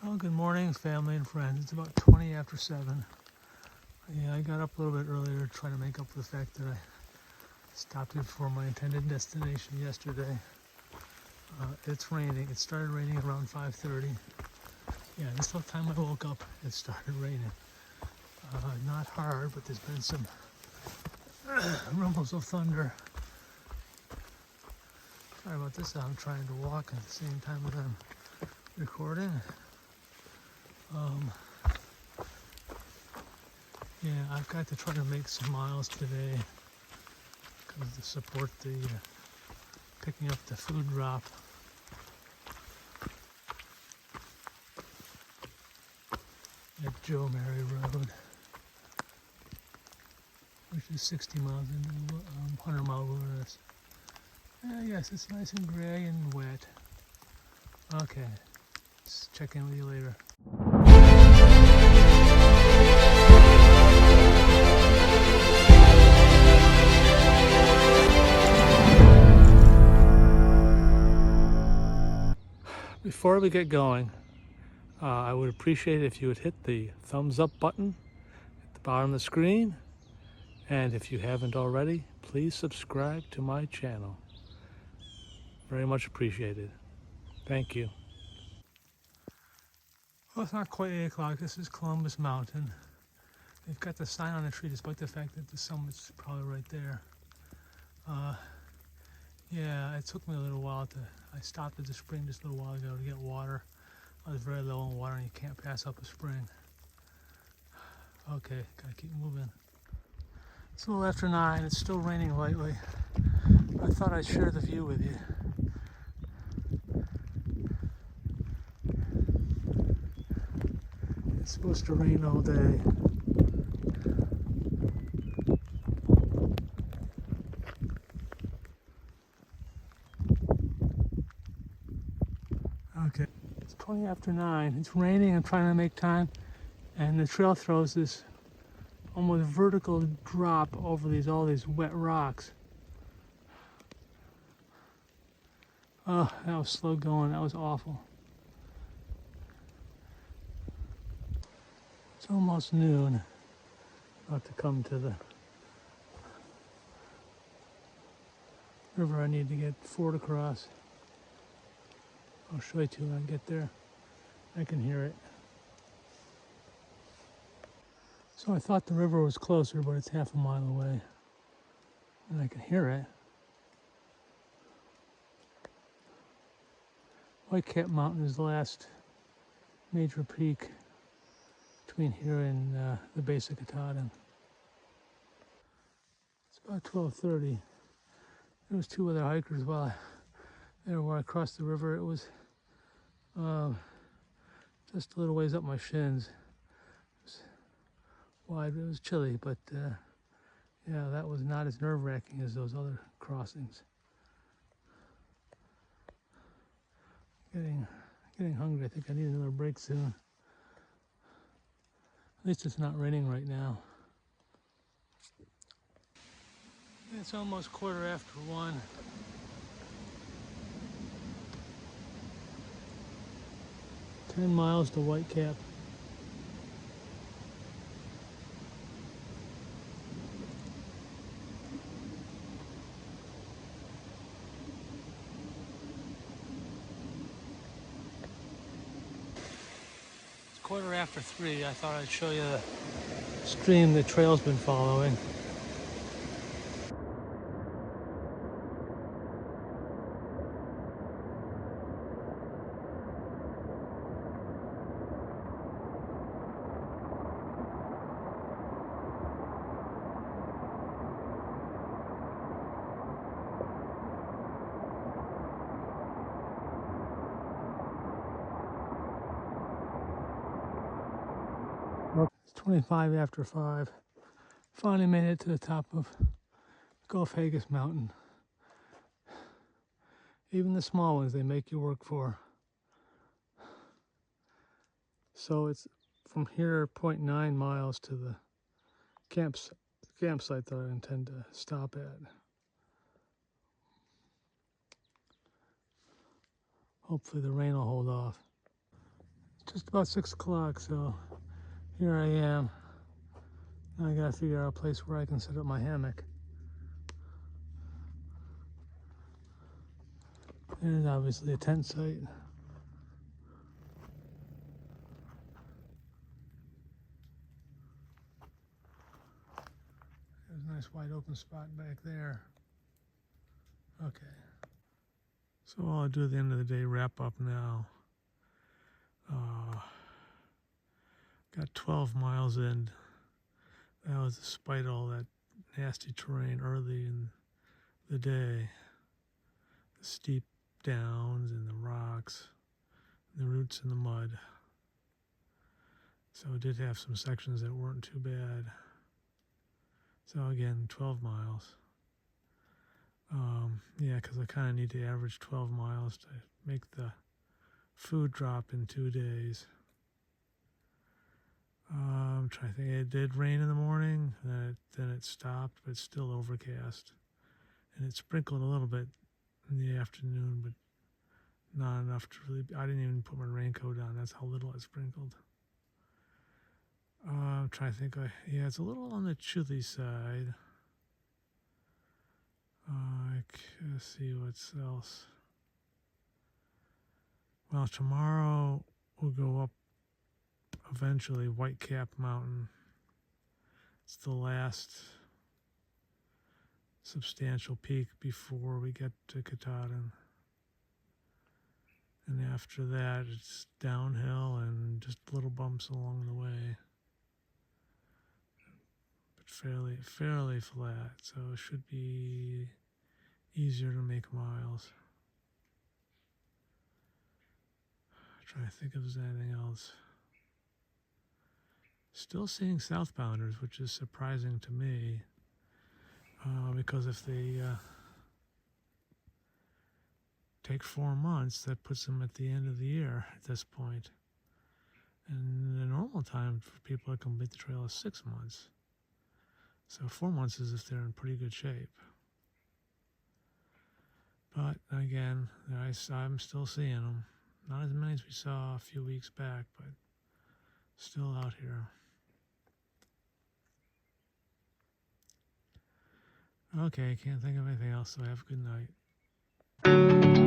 Well, good morning, family and friends. It's about 20 after 7. Yeah, I got up a little bit earlier to try to make up for the fact that I stopped before my intended destination yesterday. It's raining. It started raining around 5:30. Yeah, this whole time I woke up, it started raining. Not hard, but there's been some rumbles of thunder. Sorry about this. I'm trying to walk at the same time as I'm recording. Yeah, I've got to try to make some miles today because to support the picking up the food drop. At Joe Mary Road, which is 60 miles into 100-mile wilderness. Yes, it's nice and gray and wet. Okay, let's check in with you later. Before we get going, I would appreciate it if you would hit the thumbs up button at the bottom of the screen. And if you haven't already, please subscribe to my channel. Very much appreciated. Thank you. Well, it's not quite 8 o'clock. This is Columbus Mountain. They've got the sign on the tree despite the fact that the summit's probably right there. Yeah, it took me a little while I stopped at the spring just a little while ago to get water. I was very low on water and you can't pass up a spring. Okay, gotta keep moving. It's a little after 9. It's still raining lightly. I thought I'd share the view with you. It's supposed to rain all day. Okay, it's 20 after 9. It's raining. I'm trying to make time, and the trail throws this almost vertical drop over all these wet rocks. Oh, that was slow going. That was awful. It's almost noon. About to come to the river I need to get ford across. I'll show you too when I get there. I can hear it. So I thought the river was closer, but it's half a mile away. And I can hear it. Whitecap Mountain is the last major peak between here and the base of Katahdin. It's about 12:30. There was 2 other hikers while I crossed the river. It was just a little ways up my shins. It was wide, it was chilly, but yeah, that was not as nerve-wracking as those other crossings. Getting hungry. I think I need another break soon. At least it's not raining right now. It's almost 1:15. 10 miles to Whitecap. It's 3:15. I thought I'd show you the stream the trail's been following. It's 25 after 5. Finally made it to the top of Gulf Haggis Mountain. Even the small ones they make you work for. So it's from here 0.9 miles to the campsite that I intend to stop at. Hopefully the rain will hold off. just about 6 o'clock, so here I am. Now I gotta figure out a place where I can set up my hammock. There's obviously a tent site. There's a nice wide open spot back there. Okay. So I'll do at the end of the day wrap up now. Got 12 miles in. That was despite all that nasty terrain early in the day. The steep downs and the rocks, and the roots in the mud. So it did have some sections that weren't too bad. So again, 12 miles. Yeah, because I kind of need to average 12 miles to make the food drop in 2 days. I'm trying to think. It did rain in the morning, then it stopped, but it's still overcast. And it sprinkled a little bit in the afternoon, but not enough to really. I didn't even put my raincoat on. That's how little it sprinkled. I'm trying to think. Yeah, it's a little on the chilly side. Let's see what's else. Well, tomorrow we'll go up eventually Whitecap Mountain. It's the last substantial peak before we get to Katahdin. And after that, it's downhill and just little bumps along the way. But fairly flat, so it should be easier to make miles. Trying to think if there's anything else. Still seeing southbounders, which is surprising to me, because if they take 4 months, that puts them at the end of the year at this point. And the normal time for people to complete the trail is 6 months. So 4 months is if they're in pretty good shape. But again, I'm still seeing them. Not as many as we saw a few weeks back, but still out here. Okay, can't think of anything else, so have a good night.